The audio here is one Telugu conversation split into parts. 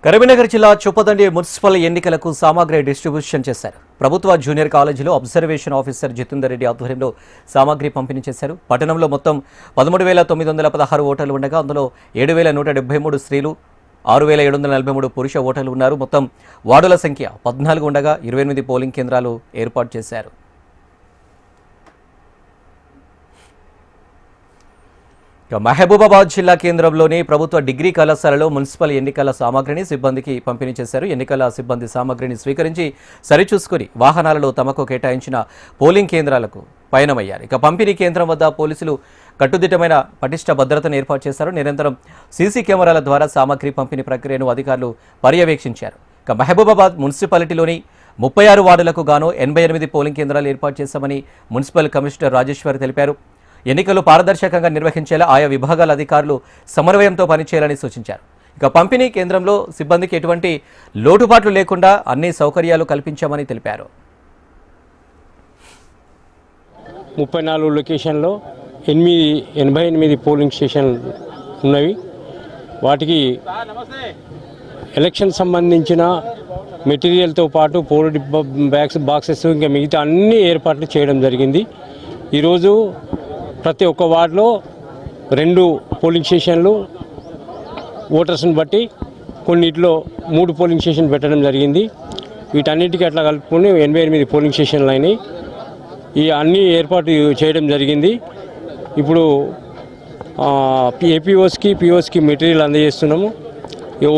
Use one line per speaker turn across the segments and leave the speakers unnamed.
కరీంనగర్ జిల్లా చొప్పదండి మున్సిపల్ ఎన్నికలకు సామాగ్రి డిస్ట్రిబ్యూషన్ చేశారు. ప్రభుత్వ జూనియర్ కాలేజీలో అబ్జర్వేషన్ ఆఫీసర్ జితేందర్ రెడ్డి ఆధ్వర్యంలో సామాగ్రి పంపిణీ చేశారు. పట్టణంలో మొత్తం 13,916 ఓటర్లు ఉండగా అందులో 7,173 స్త్రీలు, 6,743 పురుష ఓటర్లు ఉన్నారు. మొత్తం వార్డుల సంఖ్య 14 ఉండగా 28 పోలింగ్ కేంద్రాలు ఏర్పాటు చేశారు. మహబూబాబాద్ జిల్లా కేంద్రంలోని ప్రభుత్వ డిగ్రీ కళాశాలలో మున్సిపల్ ఎన్నికల సామాగ్రిని సిబ్బందికి పంపిణీ చేశారు. ఎన్నికల సిబ్బంది సామాగ్రిని స్వీకరించి సరిచూసుకుని వాహనాలలో తమకు కేటాయించిన పోలింగ్ కేంద్రాలకు పయనమయ్యారు. ఇక పంపిణీ కేంద్రం వద్ద పోలీసులు కట్టుదిట్టమైన పటిష్ట భద్రతను ఏర్పాటు చేశారు. నిరంతరం సీసీ కెమెరాల ద్వారా సామాగ్రి పంపిణీ ప్రక్రియను అధికారులు పర్యవేక్షించారు. ఇక మహబూబాబాద్ మున్సిపాలిటీలోని 36 వార్డులకు గాను 88 పోలింగ్ కేంద్రాలు ఏర్పాటు చేశామని మున్సిపల్ కమిషనర్ రాజేశ్వర్ తెలిపారు. ఎన్నికలు పారదర్శకంగా నిర్వహించేలా ఆయా విభాగాల అధికారులు సమన్వయంతో పనిచేయాలని సూచించారు. ఇక పంపిణీ కేంద్రంలో సిబ్బందికి ఎటువంటి లోటుపాట్లు లేకుండా అన్ని సౌకర్యాలు కల్పించామని తెలిపారు.
34 లొకేషన్లో 88 పోలింగ్ స్టేషన్లు ఉన్నవి. వాటికి ఎలక్షన్ సంబంధించిన మెటీరియల్తో పాటు పోల్ బాక్సెస్ ఇంకా మిగతా అన్ని ఏర్పాట్లు చేయడం జరిగింది. ఈరోజు ప్రతి ఒక్క వార్డులో 2 పోలింగ్ స్టేషన్లు ఓటర్స్ని బట్టి కొన్నిట్లో 3 పోలింగ్ స్టేషన్ పెట్టడం జరిగింది. వీటన్నిటికీ అట్లా కలుపుకొని 88 పోలింగ్ స్టేషన్లు అయినాయి. ఈ అన్నీ ఏర్పాటు చేయడం జరిగింది. ఇప్పుడు ఏపీఓస్కి పిఓస్కి మెటీరియల్ అందజేస్తున్నాము.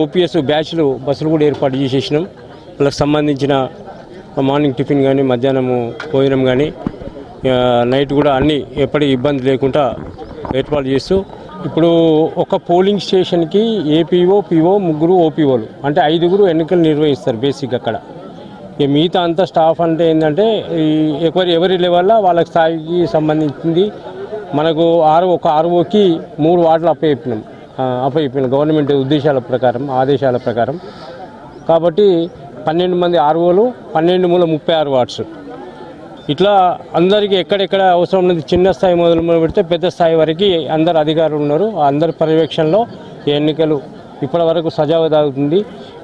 ఓపీఎస్ బ్యాచ్లు బస్సులు కూడా ఏర్పాటు చేసేసినాం. వాళ్ళకి సంబంధించిన మార్నింగ్ టిఫిన్ కానీ, మధ్యాహ్నము భోజనం కానీ, నైట్ కూడా అన్నీ ఎప్పటికీ ఇబ్బంది లేకుండా ఏర్పాటు చేస్తూ ఇప్పుడు ఒక పోలింగ్ స్టేషన్కి ఏపీఓ, పిఓ, 3 ఓపీఓలు అంటే 5 ఎన్నికలు నిర్వహిస్తారు బేసిక్గా. అక్కడ ఇక మిగతా అంతా స్టాఫ్ అంటే ఏంటంటే ఎవరి లెవెల్లో వాళ్ళకి స్థాయికి సంబంధించింది. మనకు ఒక ఆర్ఓకి 3 వార్డులు అప్పయిపోయినాం గవర్నమెంట్ ఆదేశాల ప్రకారం. కాబట్టి 12 మంది ఆర్ఓలు, 12 36 వార్డ్స్. ఇట్లా అందరికీ ఎక్కడెక్కడ అవసరం ఉన్నది చిన్న స్థాయి మొదలు పెడితే పెద్ద స్థాయి వరకు అందరు అధికారులు ఉన్నారు. అందరి పర్యవేక్షణలో ఈ ఎన్నికలు ఇప్పటి వరకు సజావుగా సాగుతుంది.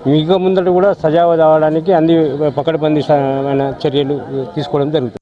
మిగతా ముందట కూడా సజావుగా సాగడానికి అన్ని పకడ్బందీ చర్యలు తీసుకోవడం జరుగుతుంది.